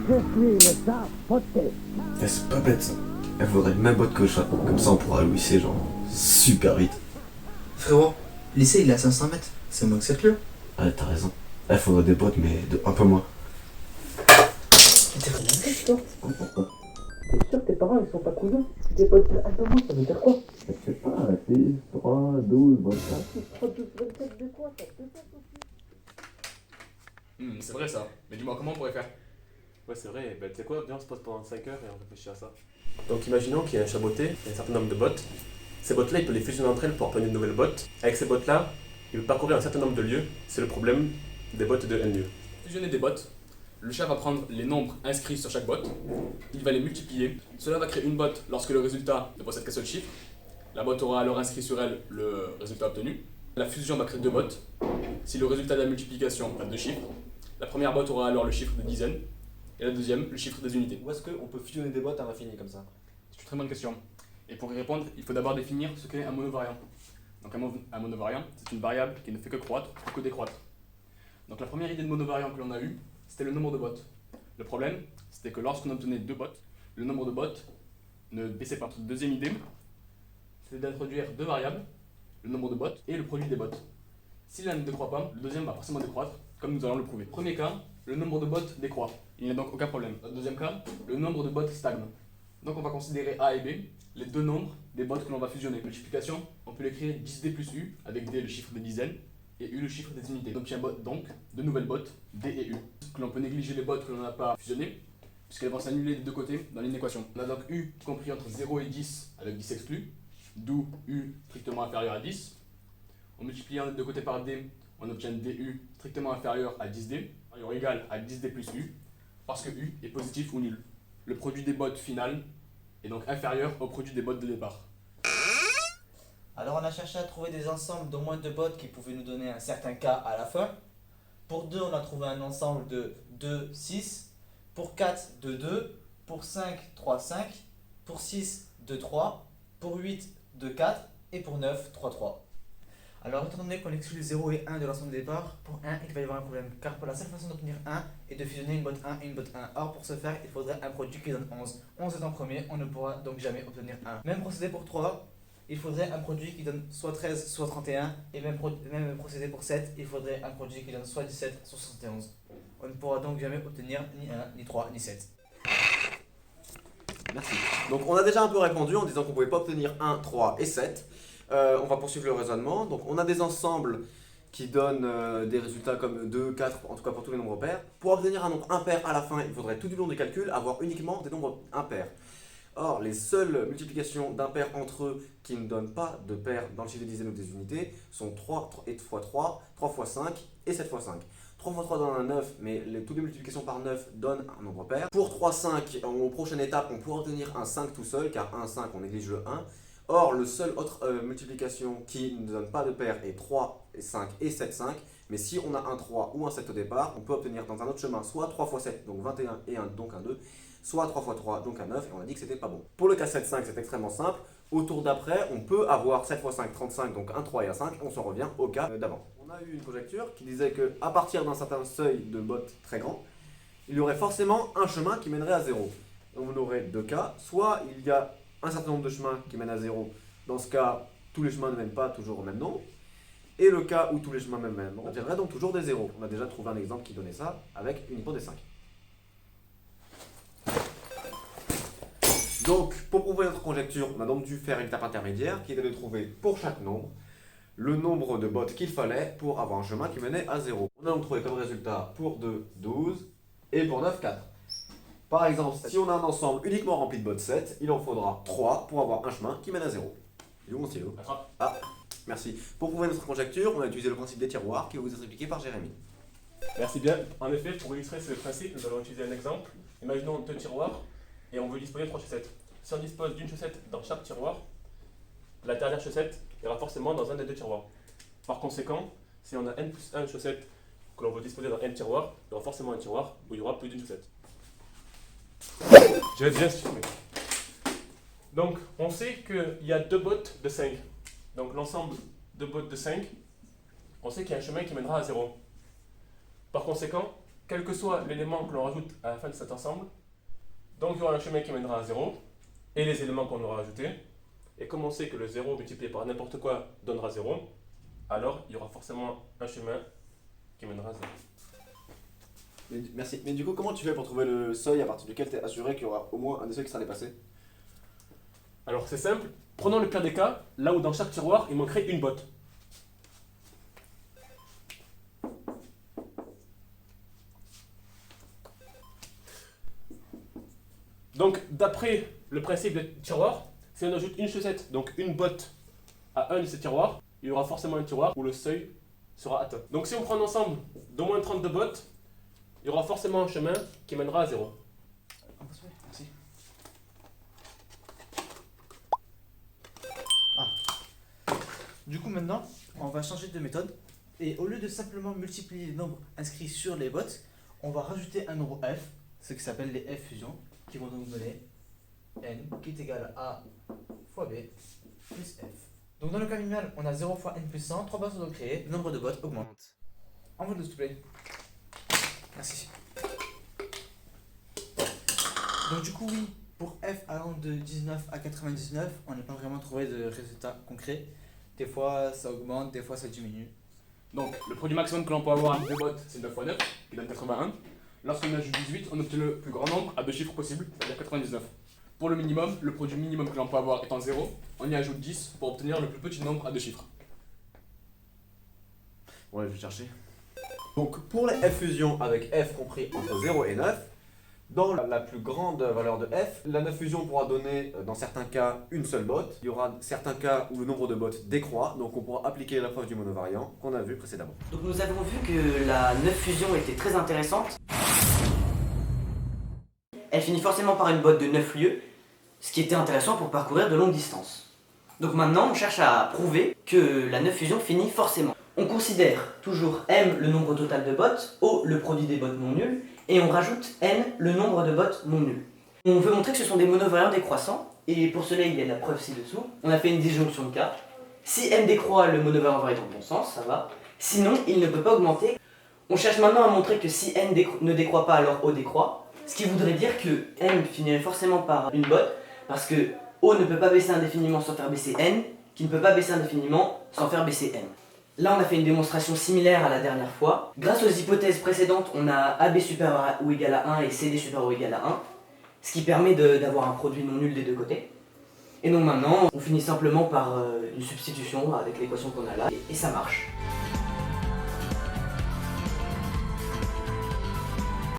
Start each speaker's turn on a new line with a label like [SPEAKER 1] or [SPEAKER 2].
[SPEAKER 1] C'est pas bête ça. Elle faudrait le même bot que le chat, comme ça on pourra louisser genre super vite.
[SPEAKER 2] Frérot, l'essai il est à 500 mètres, c'est moins que cette clé.
[SPEAKER 1] Ouais, t'as raison. Elle faudrait des bots mais de un peu moins.
[SPEAKER 2] T'es vraiment bête toi. T'es sûr que tes parents ils sont pas couillons? Des bottes de un peu moins, ça veut dire quoi?
[SPEAKER 1] Je sais pas, 6, 3, 12, 24.
[SPEAKER 2] 3, 12, 24 de quoi? T'as deux fois
[SPEAKER 3] C'est vrai ça. Mais dis-moi comment on pourrait faire?
[SPEAKER 4] Ouais, c'est vrai. Tu sais quoi, viens, on se pose pendant 5 heures et on réfléchit à ça. Donc, imaginons qu'il y a un chaboté, il y a un certain nombre de bots. Ces bots-là, il peut les fusionner entre elles pour obtenir de nouvelles bots. Avec ces bots-là, il peut parcourir un certain nombre de lieux. C'est le problème des bots de N lieux.
[SPEAKER 3] Fusionner des bots. Le chat va prendre les nombres inscrits sur chaque bot. Il va les multiplier. Cela va créer une bot lorsque le résultat ne possède qu'un seul chiffre. La bot aura alors inscrit sur elle le résultat obtenu. La fusion va créer deux bots. Si le résultat de la multiplication a deux chiffres, la première bot aura alors le chiffre des dizaines et la deuxième le chiffre des unités.
[SPEAKER 5] Où est-ce qu'on peut fusionner des bots à l'infini comme ça?
[SPEAKER 3] C'est une très bonne question. Et pour y répondre, il faut d'abord définir ce qu'est un monovariant. Donc un monovariant, c'est une variable qui ne fait que croître ou que décroître. Donc la première idée de monovariant que l'on a eue, c'était le nombre de bots. Le problème, c'était que lorsqu'on obtenait deux bots, le nombre de bots ne baissait pas. Notre deuxième idée, c'était d'introduire deux variables, le nombre de bots et le produit des bots. Si l'un ne décroît pas, le deuxième va forcément décroître, comme nous allons le prouver. Premier cas, le nombre de bots décroît. Il n'y a donc aucun problème. Dans le deuxième cas, le nombre de bots stagne. Donc on va considérer A et B, les deux nombres des bots que l'on va fusionner. Multiplication, on peut l'écrire 10D plus U, avec D le chiffre des dizaines, et U le chiffre des unités. On obtient donc de nouvelles bots, D et U. Que l'on peut négliger les bots que l'on n'a pas fusionnés, puisqu'elles vont s'annuler des deux côtés dans l'inéquation. On a donc U compris entre 0 et 10 avec 10 exclus, d'où U strictement inférieur à 10. En multipliant les deux côtés par D, on obtient DU strictement inférieur à 10D, ou égal à 10D plus U, parce que U est positif ou nul. Le produit des bots final est donc inférieur au produit des bots de départ.
[SPEAKER 6] Alors on a cherché à trouver des ensembles d'au moins deux bots qui pouvaient nous donner un certain cas à la fin. Pour 2, on a trouvé un ensemble de 2, 6. Pour 4, de 2. Pour 5, 3, 5. Pour 6, 2, 3. Pour 8, 2, 4. Et pour 9, 3, 3. Alors étant donné qu'on exclut 0 et 1 de l'ensemble de départ, pour 1 il va y avoir un problème, car pour la seule façon d'obtenir 1 est de fusionner une botte 1 et une botte 1. Or pour ce faire, il faudrait un produit qui donne 11. 11 étant premier, on ne pourra donc jamais obtenir 1. Même procédé pour 3, il faudrait un produit qui donne soit 13, soit 31, et même procédé pour 7, il faudrait un produit qui donne soit 17, soit 71. On ne pourra donc jamais obtenir ni 1, ni 3, ni 7.
[SPEAKER 5] Merci. Donc on a déjà un peu répondu en disant qu'on ne pouvait pas obtenir 1, 3 et 7. On va poursuivre le raisonnement. Donc on a des ensembles qui donnent des résultats comme 2, 4, en tout cas pour tous les nombres pairs. Pour obtenir un nombre impair à la fin, il faudrait tout du long du calcul avoir uniquement des nombres impairs. Or, les seules multiplications d'impairs entre eux qui ne donnent pas de paires dans le chiffre des dizaines ou des unités sont 3 x 3, 3 x 5 et 7 x 5. 3 x 3 donne un 9, mais toutes les multiplications par 9 donnent un nombre pair. Pour 3, 5, aux prochaines étapes, on pourra obtenir un 5 tout seul, car 1, 5, on néglige le 1. Or, le seul autre multiplication qui ne donne pas de paire est 3, 5 et 7, 5. Mais si on a un 3 ou un 7 au départ, on peut obtenir dans un autre chemin soit 3 x 7, donc 21 et donc un 2, soit 3 x 3, donc un 9, et on a dit que c'était pas bon. Pour le cas 7, 5, c'est extrêmement simple. Au tour d'après, on peut avoir 7 x 5, 35, donc un 3 et un 5, on s'en revient au cas d'avant. On a eu une conjecture qui disait qu'à partir d'un certain seuil de bots très grand, il y aurait forcément un chemin qui mènerait à 0. On aurait deux cas, soit il y a un certain nombre de chemins qui mènent à 0, dans ce cas, tous les chemins ne mènent pas toujours au même nombre, et le cas où tous les chemins mènent au même nombre, on obtiendrait donc toujours des 0. On a déjà trouvé un exemple qui donnait ça, avec uniquement des 5. Donc, pour prouver notre conjecture, on a donc dû faire une étape intermédiaire qui était de trouver pour chaque nombre le nombre de bots qu'il fallait pour avoir un chemin qui menait à 0. On a donc trouvé comme résultat pour 2, 12 et pour 9, 4. Par exemple, si on a un ensemble uniquement rempli de bots 7, il en faudra 3 pour avoir un chemin qui mène à 0. Il est où mon stylo? Ah, merci. Pour prouver notre conjecture, on a utilisé le principe des tiroirs qui va vous être expliqué par Jérémy.
[SPEAKER 4] Merci bien. En effet, pour illustrer ce principe, nous allons utiliser un exemple. Imaginons deux tiroirs et on veut disposer de trois chaussettes. Si on dispose d'une chaussette dans chaque tiroir, la dernière chaussette ira forcément dans un des deux tiroirs. Par conséquent, si on a n plus 1 chaussettes que l'on veut disposer dans n tiroirs, il y aura forcément un tiroir où il y aura plus d'une chaussette. Je vais bien supprimer. Donc, on sait qu'il y a deux bots de 5. Donc, l'ensemble de bots de 5, on sait qu'il y a un chemin qui mènera à 0. Par conséquent, quel que soit l'élément que l'on rajoute à la fin de cet ensemble, donc il y aura un chemin qui mènera à 0, et les éléments qu'on aura ajoutés. Et comme on sait que le 0 multiplié par n'importe quoi donnera 0, alors il y aura forcément un chemin qui mènera à 0.
[SPEAKER 5] Merci. Mais du coup, comment tu fais pour trouver le seuil à partir duquel tu es assuré qu'il y aura au moins un des seuils qui sera dépassé?
[SPEAKER 4] Alors c'est simple, prenons le pire des cas, là où dans chaque tiroir il manquerait une botte. Donc d'après le principe des tiroirs, si on ajoute une chaussette, donc une botte à un de ces tiroirs, il y aura forcément un tiroir où le seuil sera atteint. Donc si on prend un ensemble d'au moins 32 bottes, il y aura forcément un chemin qui mènera à 0.
[SPEAKER 6] Merci. Du coup maintenant, on va changer de méthode. Et au lieu de simplement multiplier les nombres inscrits sur les bottes, on va rajouter un nombre f, ce qui s'appelle les f fusions, qui vont donc donner n qui est égal à a fois b plus f. Donc dans le cas minimal, on a 0 fois n plus 100, 3 bottes sont donc créées, le nombre de bottes augmente. Envoie-le s'il te plaît. Merci. Donc du coup oui, pour f allant de 19 à 99, on n'a pas vraiment trouvé de résultat concret. Des fois ça augmente, des fois ça diminue.
[SPEAKER 3] Donc, le produit maximum que l'on peut avoir avec 2 bottes, c'est 9 fois 9, qui donne 81. Lorsqu'on ajoute 18, on obtient le plus grand nombre à 2 chiffres possibles, c'est-à-dire 99. Pour le minimum, le produit minimum que l'on peut avoir étant 0, on y ajoute 10 pour obtenir le plus petit nombre à 2 chiffres.
[SPEAKER 5] Ouais, je vais chercher. Donc pour les f fusions avec f compris entre 0 et 9, dans la plus grande valeur de f, la 9 fusion pourra donner dans certains cas une seule botte. Il y aura certains cas où le nombre de bottes décroît, donc on pourra appliquer la preuve du monovariant qu'on a vu précédemment.
[SPEAKER 7] Donc nous avons vu que la 9 fusion était très intéressante. Elle finit forcément par une botte de 9 lieux, ce qui était intéressant pour parcourir de longues distances. Donc maintenant on cherche à prouver que la 9 fusion finit forcément. On considère toujours m le nombre total de bottes, o le produit des bottes non nulles, et on rajoute n le nombre de bottes non nulles. On veut montrer que ce sont des monovariants décroissants, et pour cela il y a la preuve ci-dessous. On a fait une disjonction de cas. Si n décroît, le monovariant va être dans le bon sens, ça va. Sinon, il ne peut pas augmenter. On cherche maintenant à montrer que si n ne décroît pas, alors o décroît. Ce qui voudrait dire que n finirait forcément par une botte, parce que o ne peut pas baisser indéfiniment sans faire baisser n, qui ne peut pas baisser indéfiniment sans faire baisser n. Là, on a fait une démonstration similaire à la dernière fois. Grâce aux hypothèses précédentes, on a AB supérieur ou égal à 1 et CD supérieur ou égal à 1, ce qui permet d'avoir un produit non nul des deux côtés. Et donc maintenant, on finit simplement par une substitution avec l'équation qu'on a là, et ça marche.